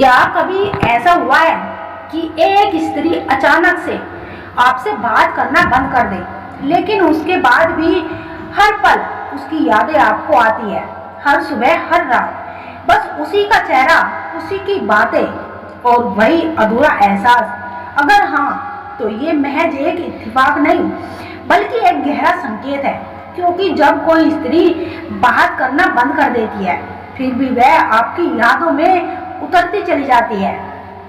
क्या कभी ऐसा हुआ है कि एक स्त्री अचानक से आपसे बात करना बंद कर दे, लेकिन उसके बाद भी हर पल उसकी यादें आपको आती है, हर सुबह हर रात, बस उसी का चेहरा, उसी की बातें और वही अधूरा एहसास? अगर हाँ, तो ये महज एक इत्तेफाक नहीं बल्कि एक गहरा संकेत है, क्योंकि जब कोई स्त्री बात करना बंद कर देती है फिर भी वह आपकी यादों में उतरती चली जाती है,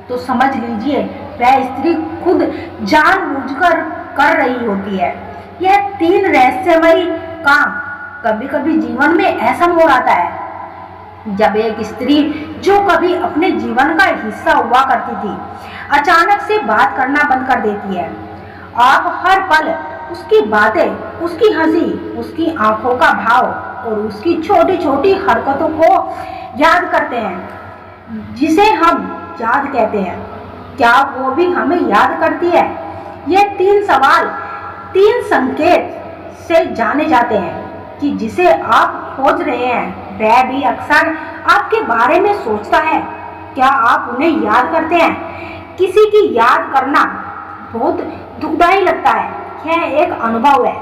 तो समझ लीजिए वह स्त्री खुद जानबूझकर कर रही होती है। यह 3 रहस्यमयी काम। कभी कभी जीवन में ऐसा मोड़ आता है जब एक स्त्री जो कभी अपने जीवन का हिस्सा हुआ करती थी अचानक से बात करना बंद कर देती है। आप हर पल उसकी बातें, उसकी हंसी, उसकी आंखों का भाव और उसकी छोटी छोटी हरकतों को याद करते हैं, जिसे हम याद कहते हैं। क्या वो भी हमें याद करती है? ये 3 सवाल 3 संकेत से जाने जाते हैं कि जिसे आप खोज रहे हैं वह भी अक्सर आपके बारे में सोचता है। क्या आप उन्हें याद करते हैं? किसी की याद करना बहुत दुखदाई लगता है, यह एक अनुभव है।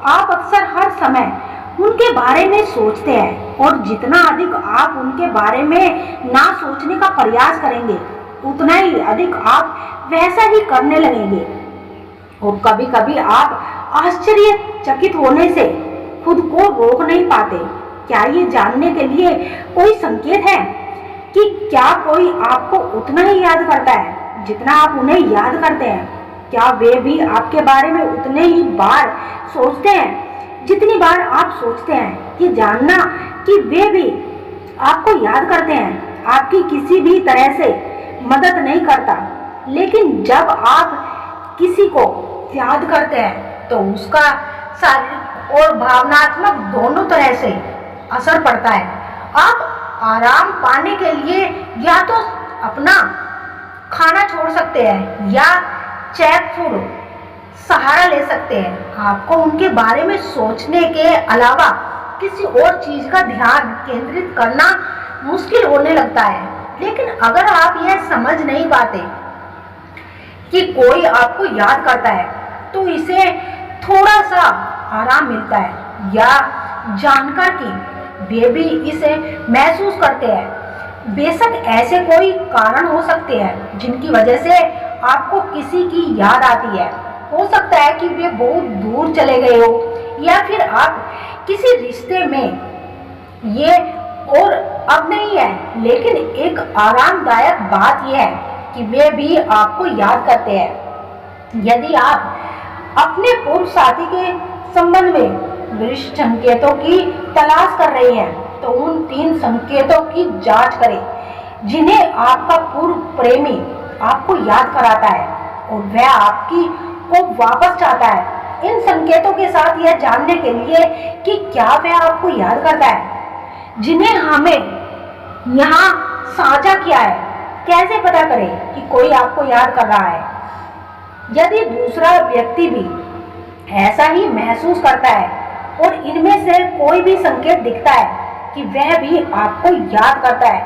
आप अक्सर हर समय उनके बारे में सोचते हैं और जितना अधिक आप उनके बारे में ना सोचने का प्रयास करेंगे उतना ही अधिक आप वैसा ही करने लगेंगे। और कभी कभी आप आश्चर्यचकित होने से खुद को रोक नहीं पाते। क्या ये जानने के लिए कोई संकेत है कि क्या कोई आपको उतना ही याद करता है जितना आप उन्हें याद करते हैं? क्या वे भी आपके बारे में उतने ही बार सोचते हैं जितनी बार आप सोचते हैं? ये जानना कि वे भी आपको याद करते हैं आपकी किसी भी तरह से मदद नहीं करता, लेकिन जब आप किसी को याद करते हैं तो उसका शारीरिक और भावनात्मक दोनों तरह से असर पड़ता है। आप आराम पाने के लिए या तो अपना खाना छोड़ सकते हैं या चैट फूड सहारा ले सकते हैं। आपको उनके बारे में सोचने के अलावा किसी और चीज का ध्यान केंद्रित करना मुश्किल होने लगता है। लेकिन अगर आप यह समझ नहीं पाते कि कोई आपको याद करता है तो इसे थोड़ा सा आराम मिलता है, या जानकर कि वे भी इसे महसूस करते हैं। बेशक ऐसे कोई कारण हो सकते हैं जिनकी वजह से आपको किसी की याद आती है। हो सकता है कि वे बहुत दूर चले गए हो, या फिर आप किसी रिश्ते में ये और अब नहीं है। लेकिन एक आरामदायक बात यह है कि वे भी आपको याद करते हैं। यदि आप अपने पूर्व साथी के संबंध में विशिष्ट संकेतों की तलाश कर रहे हैं तो उन 3 संकेतों की जांच करें जिन्हें आपका पूर्व प्रेमी आपको याद कराता है और वह आपकी को वापस चाहता है। इन संकेतों के साथ यह जानने के लिए कि क्या वह आपको याद करता है जिन्हें हमें यहाँ साझा किया है, कैसे पता करें कि कोई आपको याद कर रहा है? यदि दूसरा व्यक्ति भी ऐसा ही महसूस करता है और इनमें से कोई भी संकेत दिखता है कि वह भी आपको याद करता है,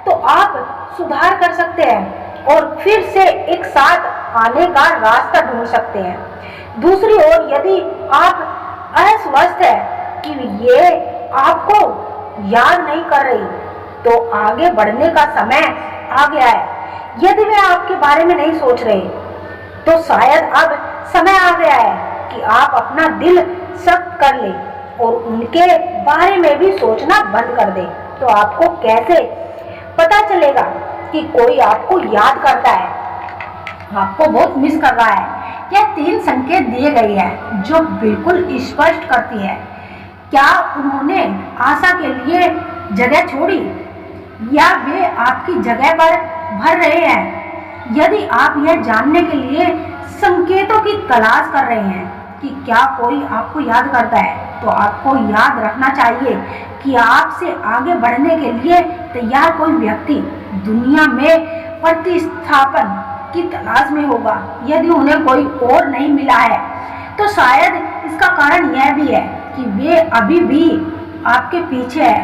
तो आप सुधार कर सकते हैं और फिर से एक साथ आने का रास्ता ढूंढ सकते हैं। दूसरी ओर यदि आप अस्वस्थ है कि ये आपको याद नहीं कर रही, तो आगे बढ़ने का समय आ गया है। यदि वे आपके बारे में नहीं सोच रहे तो शायद अब समय आ गया है कि आप अपना दिल सख्त कर लें और उनके बारे में भी सोचना बंद कर दें। तो आपको कैसे पता चलेगा कि कोई आपको याद करता है, आपको बहुत मिस कर रहा है? यह 3 संकेत दिए गए हैं जो बिल्कुल स्पष्ट करती है क्या उन्होंने आशा के लिए जगह छोड़ी या वे आपकी जगह पर भर रहे हैं। यदि आप यह जानने के लिए संकेतों की तलाश कर रहे हैं कि क्या कोई आपको याद करता है, तो आपको याद रखना चाहिए कि आपसे आगे बढ़ने के लिए तैयार कोई व्यक्ति दुनिया में प्रतिस्थापन की तलाश में होगा। यदि उन्हें कोई और नहीं मिला है तो शायद इसका कारण यह भी है कि वे अभी भी आपके पीछे है।